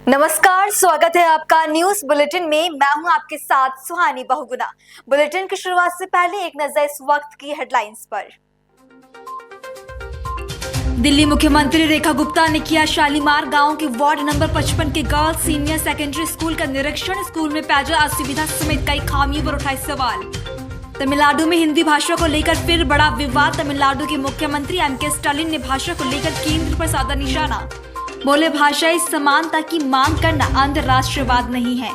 नमस्कार, स्वागत है आपका न्यूज बुलेटिन में। मैं हूं आपके साथ सुहानी बहुगुना। बुलेटिन की शुरुआत से पहले एक नजर इस वक्त की हेडलाइंस पर। दिल्ली मुख्यमंत्री रेखा गुप्ता ने किया शालीमार गांव के वार्ड नंबर 55 के गर्ल्स सीनियर सेकेंडरी स्कूल का निरीक्षण। स्कूल में पेयजल असुविधा समेत कई खामियों पर उठाए सवाल। तमिलनाडु में हिंदी भाषा को लेकर फिर बड़ा विवाद। तमिलनाडु के मुख्यमंत्री एम.के. स्टालिन ने भाषा को लेकर केंद्र पर साधा निशाना। बोले भाषाई समानता की मांग करना अंतर्राष्ट्रीयवाद नहीं है।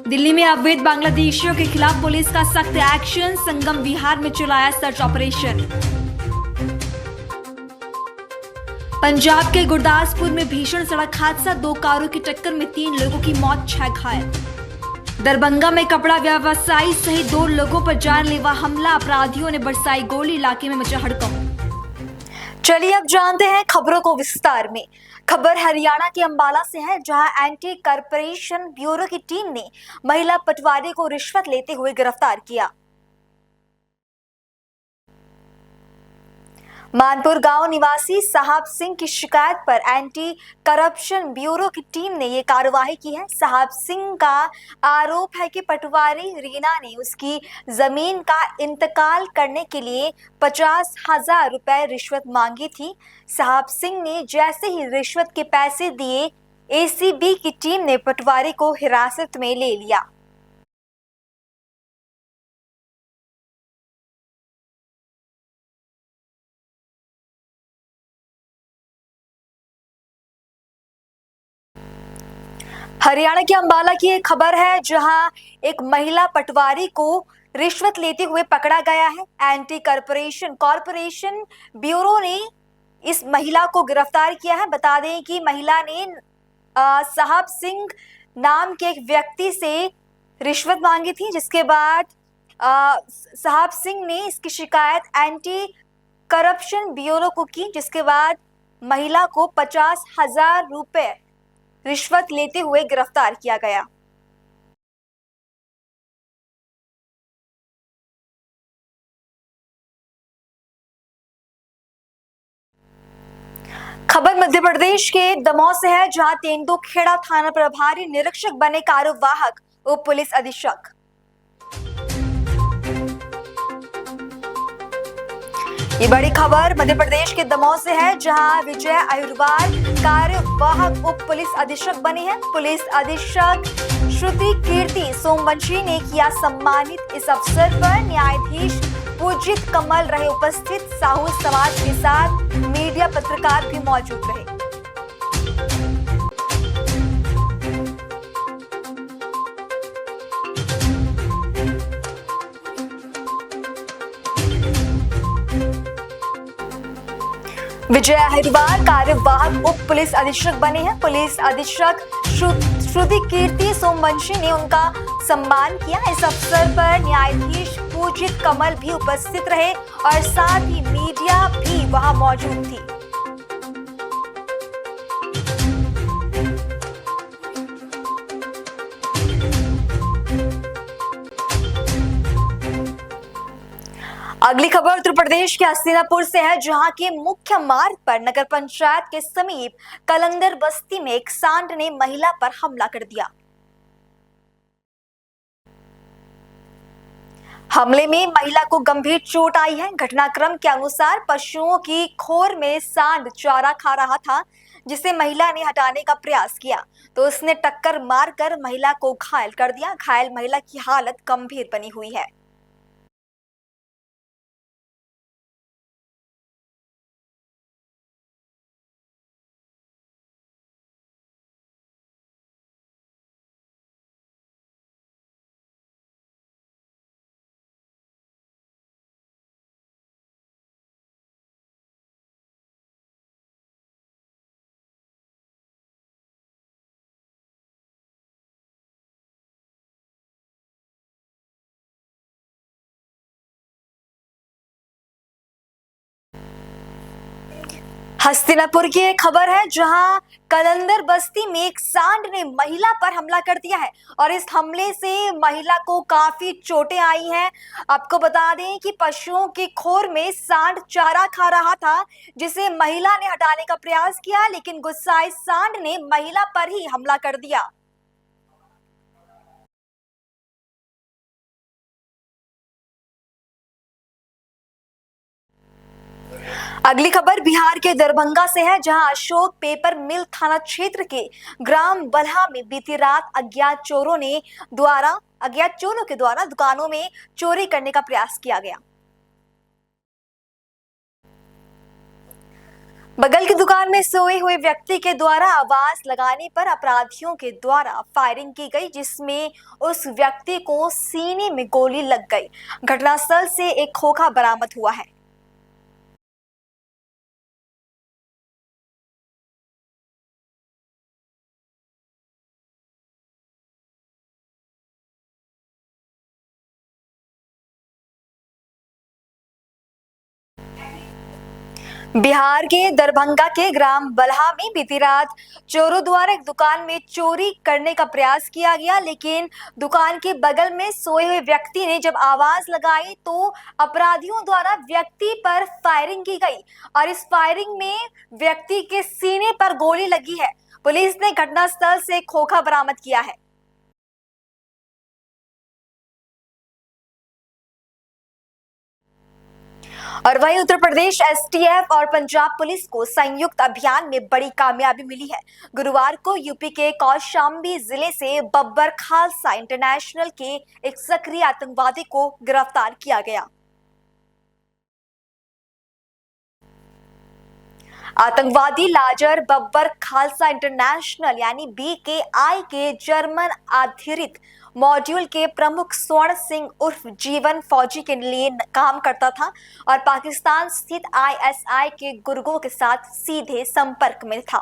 दिल्ली में अवैध बांग्लादेशियों के खिलाफ पुलिस का सख्त एक्शन। संगम विहार में चलाया सर्च ऑपरेशन। पंजाब के गुरदासपुर में भीषण सड़क हादसा। 2 कारों की टक्कर में 3 लोगों की मौत, 6 घायल। दरभंगा में कपड़ा व्यवसायी सहित 2 लोगों पर जानलेवा हमला। अपराधियों ने बरसाई गोली, इलाके में मचा हड़कंप। चलिए अब जानते हैं खबरों को विस्तार में। खबर हरियाणा के अंबाला से है, जहां एंटी करप्शन ब्यूरो की टीम ने महिला पटवारी को रिश्वत लेते हुए गिरफ्तार किया। मानपुर गांव निवासी साहब सिंह की शिकायत पर एंटी करप्शन ब्यूरो की टीम ने ये कार्रवाई की है। साहब सिंह का आरोप है कि पटवारी रीना ने उसकी जमीन का इंतकाल करने के लिए 50,000 रुपए रिश्वत मांगी थी। साहब सिंह ने जैसे ही रिश्वत के पैसे दिए, एसीबी की टीम ने पटवारी को हिरासत में ले लिया। हरियाणा के अंबाला की एक खबर है, जहां एक महिला पटवारी को रिश्वत लेते हुए पकड़ा गया है। एंटी कॉरपोरेशन ब्यूरो ने इस महिला को गिरफ्तार किया है। बता दें कि महिला ने साहब सिंह नाम के एक व्यक्ति से रिश्वत मांगी थी, जिसके बाद साहब सिंह ने इसकी शिकायत एंटी करप्शन ब्यूरो को की, जिसके बाद महिला को 50,000 रुपए रिश्वत लेते हुए गिरफ्तार किया गया। खबर मध्य प्रदेश के दमोह से है, जहां तेंदुखेड़ा थाना प्रभारी निरीक्षक बने कार्यवाहक उप पुलिस अधीक्षक। ये बड़ी खबर मध्य प्रदेश के दमोह से है, जहां विजय अहिरवार कार्यवाहक उप पुलिस अधीक्षक बने हैं। पुलिस अधीक्षक श्रुति कीर्ति सोमवंशी ने किया सम्मानित। इस अवसर पर न्यायाधीश पूजित कमल रहे उपस्थित। साहू समाज के साथ मीडिया पत्रकार भी मौजूद रहे। विजय अहिरवार कार्यवाहक उप पुलिस अधीक्षक बने हैं। पुलिस अधीक्षक श्रुति कीर्ति सोमवंशी ने उनका सम्मान किया। इस अवसर पर न्यायाधीश पूजित कमल भी उपस्थित रहे और साथ ही मीडिया भी वहां मौजूद थी। अगली खबर उत्तर प्रदेश के हस्तिनापुर से है, जहां के मुख्य मार्ग पर नगर पंचायत के समीप कलंदर बस्ती में एक सांड ने महिला पर हमला कर दिया। हमले में महिला को गंभीर चोट आई है। घटनाक्रम के अनुसार पशुओं की खोर में सांड चारा खा रहा था, जिसे महिला ने हटाने का प्रयास किया तो उसने टक्कर मारकर महिला को घायल कर दिया। घायल महिला की हालत गंभीर बनी हुई है। हस्तिनापुर की एक खबर है जहां कलंदर बस्ती में एक सांड ने महिला पर हमला कर दिया है और इस हमले से महिला को काफी चोटें आई हैं। आपको बता दें कि पशुओं की खोर में सांड चारा खा रहा था, जिसे महिला ने हटाने का प्रयास किया, लेकिन गुस्साए सांड ने महिला पर ही हमला कर दिया। अगली खबर बिहार के दरभंगा से है, जहां अशोक पेपर मिल थाना क्षेत्र के ग्राम बल्हा में बीती रात अज्ञात चोरों के द्वारा दुकानों में चोरी करने का प्रयास किया गया। बगल की दुकान में सोए हुए व्यक्ति के द्वारा आवाज लगाने पर अपराधियों के द्वारा फायरिंग की गई, जिसमें उस व्यक्ति को सीने में गोली लग गई। घटनास्थल से एक खोखा बरामद हुआ है। बिहार के दरभंगा के ग्राम बल्हा में बीती रात चोरों द्वारा एक दुकान में चोरी करने का प्रयास किया गया, लेकिन दुकान के बगल में सोए हुए व्यक्ति ने जब आवाज लगाई तो अपराधियों द्वारा व्यक्ति पर फायरिंग की गई और इस फायरिंग में व्यक्ति के सीने पर गोली लगी है। पुलिस ने घटनास्थल से खोखा बरामद किया है। और वहीं उत्तर प्रदेश एसटीएफ और पंजाब पुलिस को संयुक्त अभियान में बड़ी कामयाबी मिली है। गुरुवार को यूपी के कौशाम्बी जिले से बब्बर खालसा इंटरनेशनल के एक सक्रिय आतंकवादी को गिरफ्तार किया गया। आतंकवादी लाजर बब्बर खालसा इंटरनेशनल यानी BKI के जर्मन आधारित मॉड्यूल के प्रमुख स्वर्ण सिंह उर्फ जीवन फौजी के लिए काम करता था और पाकिस्तान स्थित ISI के गुर्गों के साथ सीधे संपर्क में था।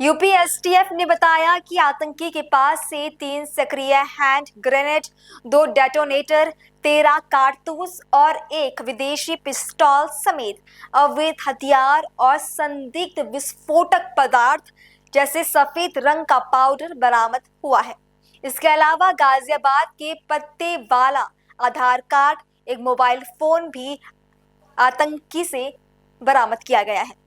यूपी एसटीएफ ने बताया कि आतंकी के पास से 3 सक्रिय हैंड ग्रेनेड, 2 डेटोनेटर, 13 कारतूस और एक विदेशी पिस्तौल समेत अवैध हथियार और संदिग्ध विस्फोटक पदार्थ जैसे सफेद रंग का पाउडर बरामद हुआ है। इसके अलावा गाजियाबाद के पत्ते वाला आधार कार्ड, एक मोबाइल फोन भी आतंकी से बरामद किया गया है।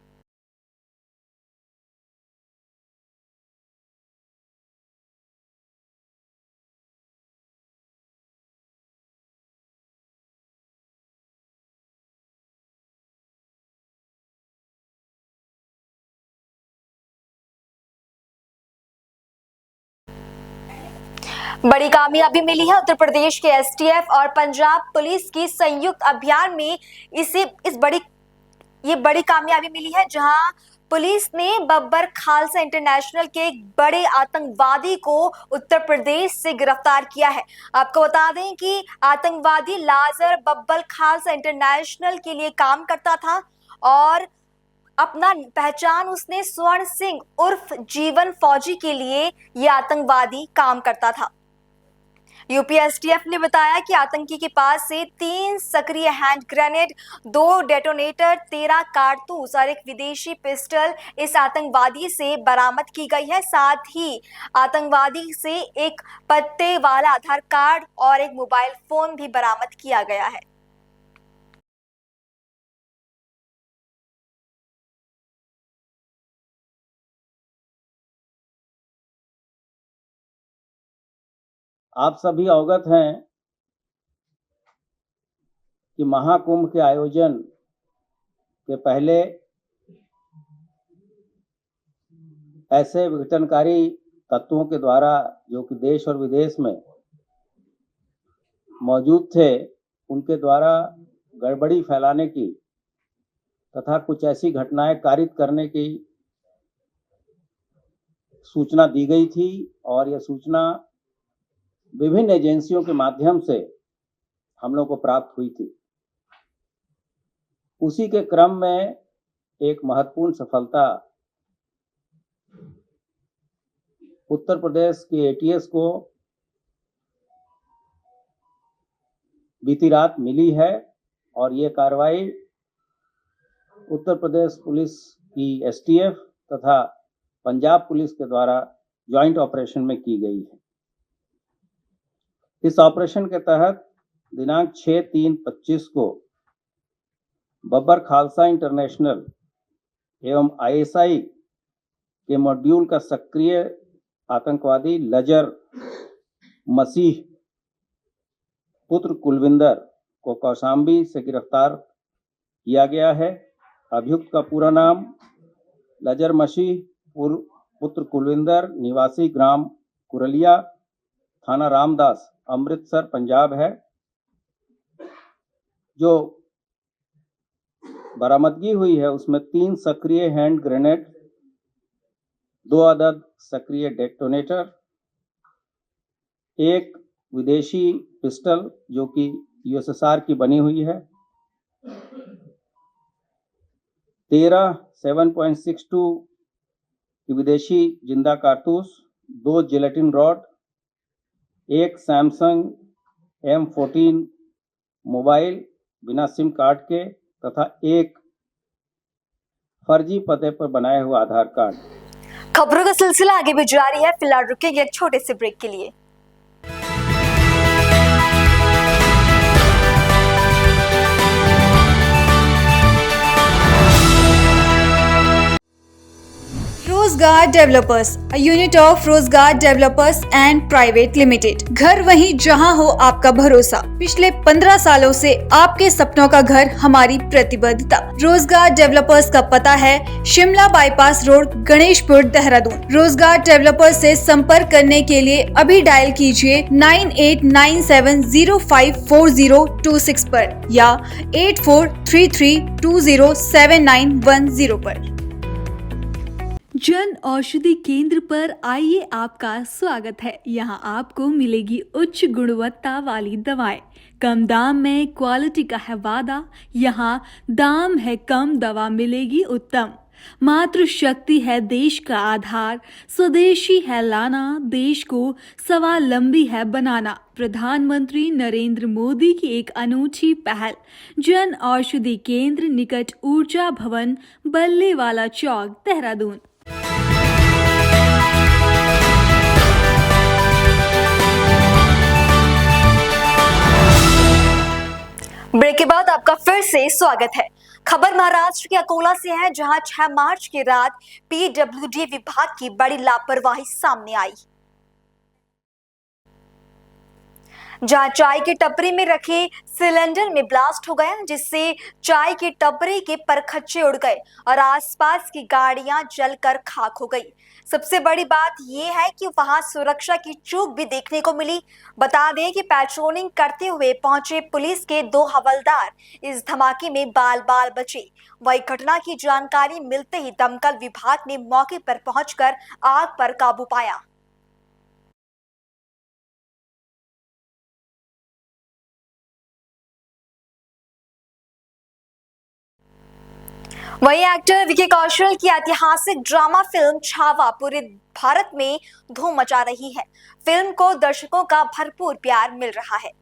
बड़ी कामयाबी मिली है उत्तर प्रदेश के एसटीएफ और पंजाब पुलिस की संयुक्त अभियान में ये बड़ी कामयाबी मिली है, जहां पुलिस ने बब्बर खालसा इंटरनेशनल के एक बड़े आतंकवादी को उत्तर प्रदेश से गिरफ्तार किया है। आपको बता दें कि आतंकवादी लाजर बब्बर खालसा इंटरनेशनल के लिए काम करता था और अपना पहचान उसने स्वर्ण सिंह उर्फ जीवन फौजी के लिए यह आतंकवादी काम करता था। यूपी एसटीएफ ने बताया कि आतंकी के पास से 3 सक्रिय हैंड ग्रेनेड, 2 डेटोनेटर, 13 कारतूस और एक विदेशी पिस्टल इस आतंकवादी से बरामद की गई है। साथ ही आतंकवादी से एक पत्ते वाला आधार कार्ड और एक मोबाइल फोन भी बरामद किया गया है। आप सभी अवगत हैं कि महाकुंभ के आयोजन के पहले ऐसे विघटनकारी तत्वों के द्वारा जो कि देश और विदेश में मौजूद थे, उनके द्वारा गड़बड़ी फैलाने की तथा कुछ ऐसी घटनाएं कारित करने की सूचना दी गई थी और यह सूचना विभिन्न एजेंसियों के माध्यम से हम लोग को प्राप्त हुई थी। उसी के क्रम में एक महत्वपूर्ण सफलता उत्तर प्रदेश के एटीएस को बीती रात मिली है और ये कार्रवाई उत्तर प्रदेश पुलिस की एसटीएफ तथा पंजाब पुलिस के द्वारा ज्वाइंट ऑपरेशन में की गई है। इस ऑपरेशन के तहत दिनांक 6/3/25 को बब्बर खालसा इंटरनेशनल एवं आईएसआई के मॉड्यूल का सक्रिय आतंकवादी लजर मसीह पुत्र कुलविंदर को कौशाम्बी से गिरफ्तार किया गया है। अभियुक्त का पूरा नाम लजर मसीह पुत्र कुलविंदर, निवासी ग्राम कुरलिया, थाना रामदास, अमृतसर, पंजाब है। जो बरामदगी हुई है उसमें 3 सक्रिय हैंड ग्रेनेड, 2 अदद सक्रिय डेटोनेटर, 1 विदेशी पिस्टल जो कि यूएसएसआर की बनी हुई है, 13 7.62 की विदेशी जिंदा कारतूस, 2 gelatin rod, 1 Samsung M14 mobile बिना सिम कार्ड के तथा 1 फर्जी पते पर बनाए हुए आधार कार्ड। खबरों का सिलसिला आगे भी जारी है। फिलहाल रुकेंगे एक छोटे से ब्रेक के लिए। रोजगार डेवलपर्स, a unit of रोजगार डेवलपर्स एंड प्राइवेट लिमिटेड। घर वहीं जहां हो आपका भरोसा। पिछले 15 सालों से आपके सपनों का घर हमारी प्रतिबद्धता। रोजगार डेवलपर्स का पता है शिमला बाईपास रोड, गणेशपुर, देहरादून। रोजगार डेवलपर्स से संपर्क करने के लिए अभी डायल कीजिए 9897054026 पर या 8433207910 पर। जन औषधि केंद्र पर आइए, आपका स्वागत है। यहाँ आपको मिलेगी उच्च गुणवत्ता वाली दवाएं, कम दाम में क्वालिटी का है वादा। यहाँ दाम है कम, दवा मिलेगी उत्तम। मातृशक्ति है देश का आधार, स्वदेशी है लाना, देश को स्वावलंबी है बनाना। प्रधानमंत्री नरेंद्र मोदी की एक अनूठी पहल, जन औषधि केंद्र निकट ऊर्जा भवन, बल्लेवाला चौक, देहरादून। ब्रेक के बाद आपका फिर से स्वागत है। खबर महाराष्ट्र के अकोला से है, जहां 6 मार्च की रात पीडब्ल्यूडी विभाग की बड़ी लापरवाही सामने आई। जहां चाय की टपरी में रखे सिलेंडर में ब्लास्ट हो गया, जिससे चाय की टपरी के परखच्चे उड़ गए और आसपास की गाड़ियां जलकर खाक हो गई। सबसे बड़ी बात यह है कि वहां सुरक्षा की चूक भी देखने को मिली। बता दें कि पेट्रोलिंग करते हुए पहुंचे पुलिस के 2 हवलदार इस धमाके में बाल बाल बचे। वही घटना की जानकारी मिलते ही दमकल विभाग ने मौके पर पहुंचकर आग पर काबू पाया। वहीं एक्टर विकी कौशल की ऐतिहासिक ड्रामा फिल्म छावा पूरे भारत में धूम मचा रही है। फिल्म को दर्शकों का भरपूर प्यार मिल रहा है।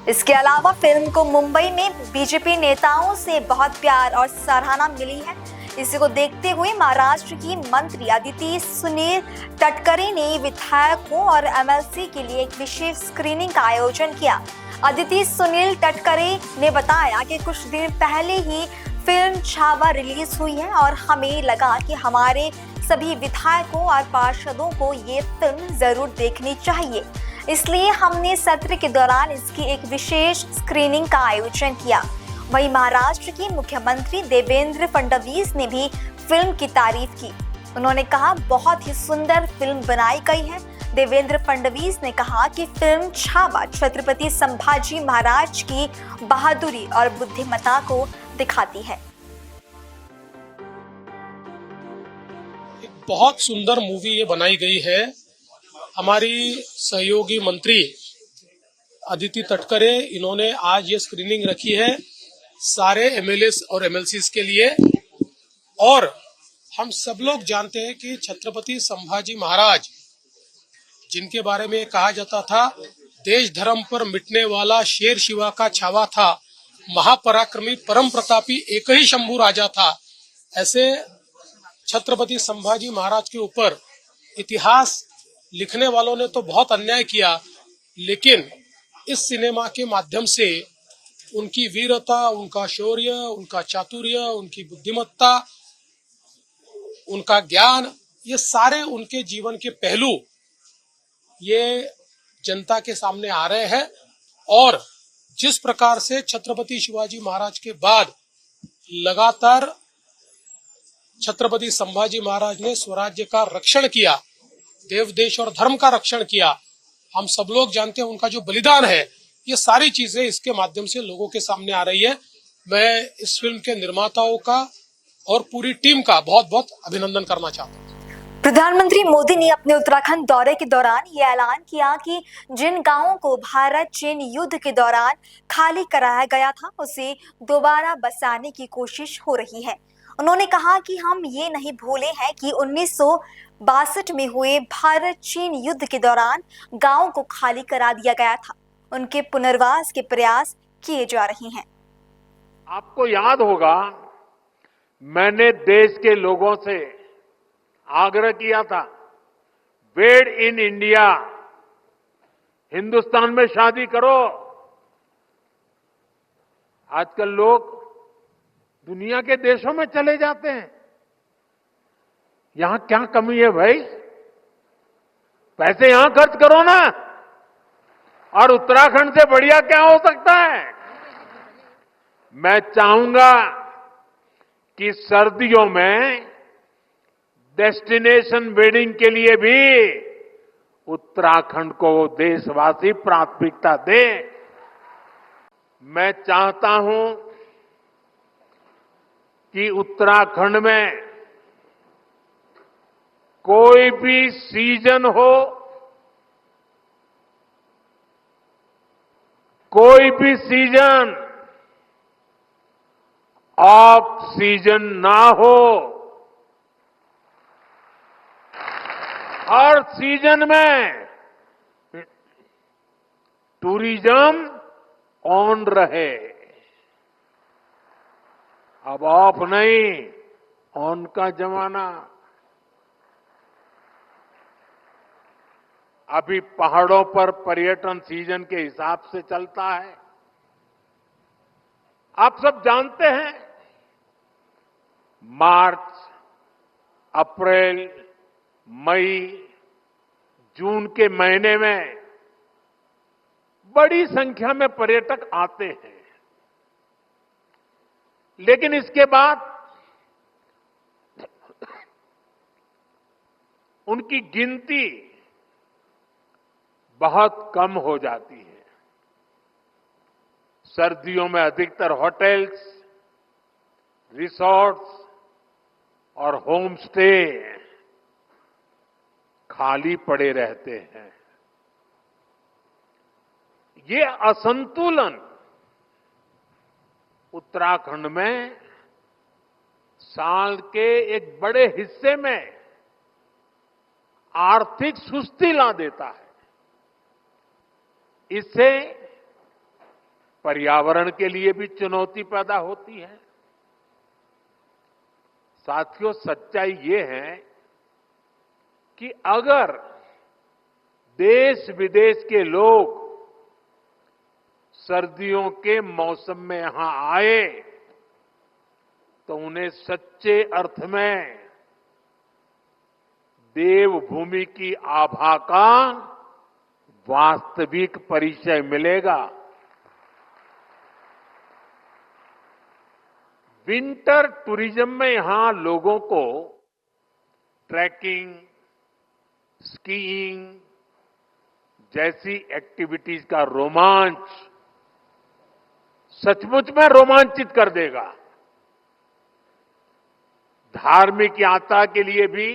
इसके अलावा फिल्म को मुंबई में बीजेपी नेताओं से बहुत प्यार और सराहना मिली है। इसी को देखते हुए महाराष्ट्र की मंत्री अदिति सुनील तटकरे ने विधायकों और एमएलसी के लिए एक विशेष स्क्रीनिंग का आयोजन किया। अदिति सुनील तटकरे ने बताया कि कुछ दिन पहले ही फिल्म छावा रिलीज हुई है और हमें लगा कि हमारे सभी विधायकों और पार्षदों को ये फिल्म जरूर देखनी चाहिए, इसलिए हमने सत्र के दौरान इसकी एक विशेष स्क्रीनिंग का आयोजन किया। वहीं महाराष्ट्र की मुख्यमंत्री देवेंद्र फडणवीस ने भी फिल्म की तारीफ की। उन्होंने कहा, बहुत ही सुंदर फिल्म बनाई गई है। देवेंद्र फडणवीस ने कहा कि फिल्म छावा छत्रपति संभाजी महाराज की बहादुरी और बुद्धिमत्ता को दिखाती है। एक बहुत सुंदर मूवी ये बनाई गई है। हमारी सहयोगी मंत्री अदिति तटकरे, इन्होंने आज ये स्क्रीनिंग रखी है सारे एमएलएस और एमएलसीज के लिए। और हम सब लोग जानते हैं कि छत्रपति संभाजी महाराज, जिनके बारे में कहा जाता था देश धर्म पर मिटने वाला शेर शिवा का छावा था, महापराक्रमी परम प्रतापी एक ही शंभू राजा था, ऐसे छत्रपति संभाजी महाराज के ऊपर इतिहास लिखने वालों ने तो बहुत अन्याय किया, लेकिन इस सिनेमा के माध्यम से उनकी वीरता, उनका शौर्य, उनका चातुर्य, उनकी बुद्धिमत्ता, उनका ज्ञान, ये सारे उनके जीवन के पहलू ये जनता के सामने आ रहे हैं। और जिस प्रकार से छत्रपति शिवाजी महाराज के बाद लगातार छत्रपति संभाजी महाराज ने स्वराज्य का रक्षण किया, देव देश और धर्म का रक्षण किया, हम सब लोग जानते हैं उनका जो बलिदान है, ये सारी चीजें इसके माध्यम से लोगों के सामने आ रही है। मैं इस फिल्म के निर्माताओं का और पूरी टीम का बहुत बहुत अभिनंदन करना चाहता हूँ। प्रधानमंत्री मोदी ने अपने उत्तराखंड दौरे के दौरान ये ऐलान किया कि जिन गांवों को भारत चीन युद्ध के दौरान खाली कराया गया था, उसे दोबारा बसाने की कोशिश हो रही है। उन्होंने कहा कि हम ये नहीं भूले हैं कि 1962 में हुए भारत चीन युद्ध के दौरान गांवों को खाली करा दिया गया था। उनके पुनर्वास के प्रयास किए जा रहे हैं। आपको याद होगा, मैंने देश के लोगों से आग्रह किया था, मेड इन इंडिया, हिंदुस्तान में शादी करो। आजकल लोग दुनिया के देशों में चले जाते हैं, यहां क्या कमी है भाई? पैसे यहां खर्च करो ना। और उत्तराखंड से बढ़िया क्या हो सकता है? मैं चाहूंगा कि सर्दियों में डेस्टिनेशन वेडिंग के लिए भी उत्तराखंड को देशवासी प्राथमिकता दें। मैं चाहता हूं कि उत्तराखंड में कोई भी सीजन हो, कोई भी सीजन ऑफ सीजन ना हो। हर सीजन में टूरिज्म ऑन रहे। अब ऑफ नहीं, ऑन का जमाना। अभी पहाड़ों पर पर्यटन सीजन के हिसाब से चलता है। आप सब जानते हैं, मार्च, अप्रैल, मई, जून के महीने में बड़ी संख्या में पर्यटक आते हैं, लेकिन इसके बाद उनकी गिनती बहुत कम हो जाती है। सर्दियों में अधिकतर होटल्स, रिसोर्ट्स और होम स्टे खाली पड़े रहते हैं। ये असंतुलन उत्तराखंड में साल के एक बड़े हिस्से में आर्थिक सुस्ती ला देता है। इससे पर्यावरण के लिए भी चुनौती पैदा होती है। साथियों, सच्चाई ये है कि अगर देश विदेश के लोग सर्दियों के मौसम में यहां आए तो उन्हें सच्चे अर्थ में देवभूमि की आभा का वास्तविक परिचय मिलेगा। विंटर टूरिज्म में यहां लोगों को ट्रैकिंग, स्कीइंग जैसी एक्टिविटीज का रोमांच सचमुच में रोमांचित कर देगा। धार्मिक यात्रा के लिए भी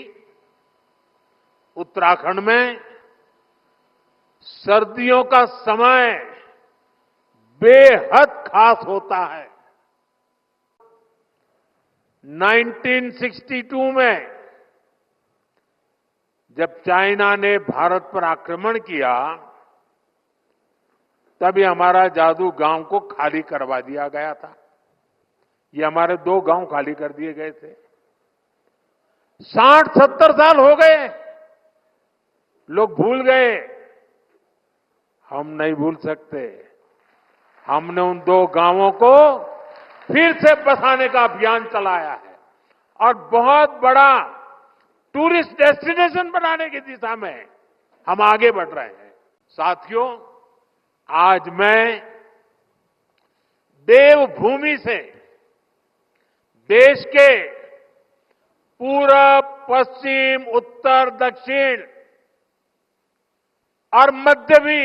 उत्तराखंड में सर्दियों का समय बेहद खास होता है। 1962 में जब चाइना ने भारत पर आक्रमण किया तभी हमारा जादू गांव को खाली करवा दिया गया था। ये हमारे 2 गांव खाली कर दिए गए थे। 60-70 साल हो गए, लोग भूल गए। हम नहीं भूल सकते। हमने उन 2 गांवों को फिर से बसाने का अभियान चलाया है और बहुत बड़ा टूरिस्ट डेस्टिनेशन बनाने की दिशा में हम आगे बढ़ रहे हैं। साथियों, आज मैं देवभूमि से देश के पूरब, पश्चिम, उत्तर, दक्षिण और मध्य भी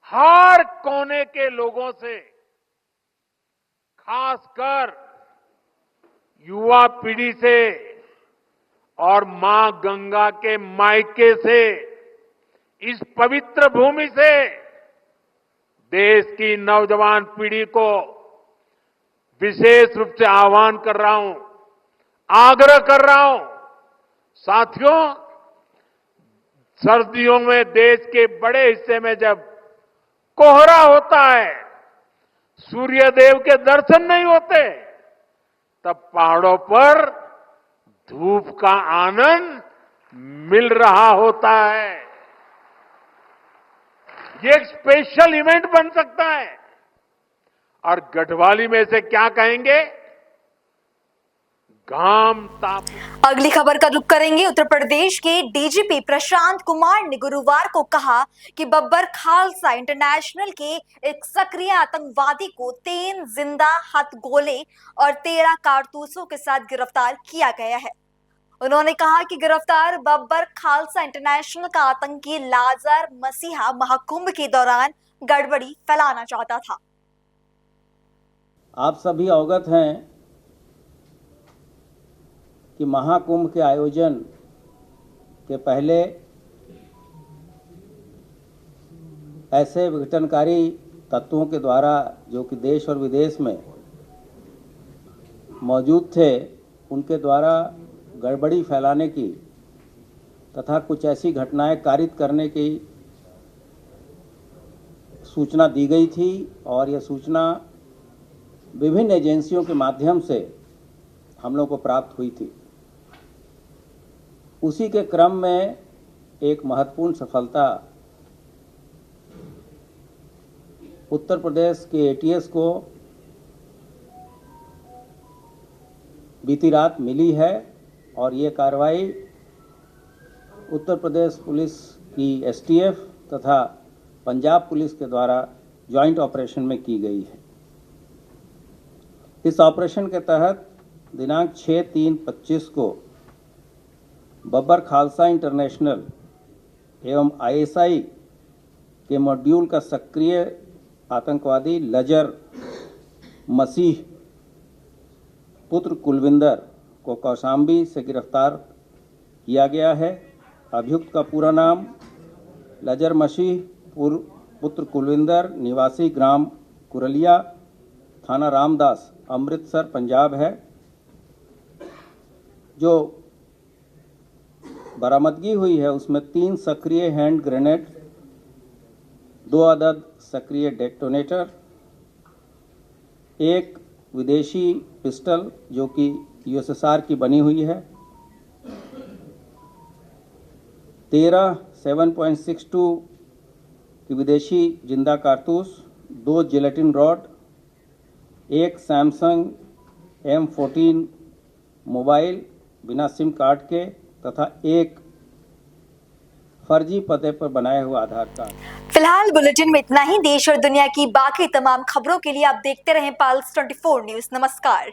हर कोने के लोगों से, खासकर युवा पीढ़ी से और मां गंगा के मायके से, इस पवित्र भूमि से देश की नौजवान पीढ़ी को विशेष रूप से आह्वान कर रहा हूं, आग्रह कर रहा हूं। साथियों, सर्दियों में देश के बड़े हिस्से में जब कोहरा होता है, सूर्यदेव के दर्शन नहीं होते, तब पहाड़ों पर धूप का आनंद मिल रहा होता है। ये एक स्पेशल इवेंट बन सकता है। और गढ़वाली में से क्या कहेंगे? घाम ताप। अगली खबर का रुख करेंगे। उत्तर प्रदेश के डीजीपी प्रशांत कुमार ने गुरुवार को कहा कि बब्बर खालसा इंटरनेशनल के एक सक्रिय आतंकवादी को 3 जिंदा हथगोले और 13 कारतूसों के साथ गिरफ्तार किया गया है। उन्होंने कहा कि गिरफ्तार बब्बर खालसा इंटरनेशनल का आतंकी लाजर मसीहा महाकुंभ के दौरान गड़बड़ी फैलाना चाहता था। आप सभी अवगत हैं कि महाकुंभ के आयोजन के पहले ऐसे विघटनकारी तत्वों के द्वारा जो कि देश और विदेश में मौजूद थे, उनके द्वारा गड़बड़ी फैलाने की तथा कुछ ऐसी घटनाएं कारित करने की सूचना दी गई थी और यह सूचना विभिन्न एजेंसियों के माध्यम से हम लोग को प्राप्त हुई थी। उसी के क्रम में एक महत्वपूर्ण सफलता उत्तर प्रदेश के एटीएस को बीती रात मिली है और ये कार्रवाई उत्तर प्रदेश पुलिस की एसटीएफ तथा पंजाब पुलिस के द्वारा ज्वाइंट ऑपरेशन में की गई है। इस ऑपरेशन के तहत दिनांक 6/3/25 को बब्बर खालसा इंटरनेशनल एवं आईएसआई के मॉड्यूल का सक्रिय आतंकवादी लजर मसीह पुत्र कुलविंदर को कौशाम्बी से गिरफ्तार किया गया है। अभियुक्त का पूरा नाम लजर मसीह पुत्र कुलविंदर, निवासी ग्राम कुरलिया, थाना रामदास, अमृतसर, पंजाब है। जो बरामदगी हुई है उसमें 3 सक्रिय हैंड ग्रेनेड, 2 अदद सक्रिय डेटोनेटर, 1 विदेशी पिस्टल जो कि यूएसएसआर की बनी हुई है, 13 7.62 की विदेशी जिंदा कारतूस, 2 gelatin rod, 1 Samsung M14 mobile बिना सिम कार्ड के तथा 1 फर्जी पते पर बनाया हुआ आधार कार्ड। फिलहाल बुलेटिन में इतना ही। देश और दुनिया की बाकी तमाम खबरों के लिए आप देखते रहें पल्स 24 न्यूज। नमस्कार।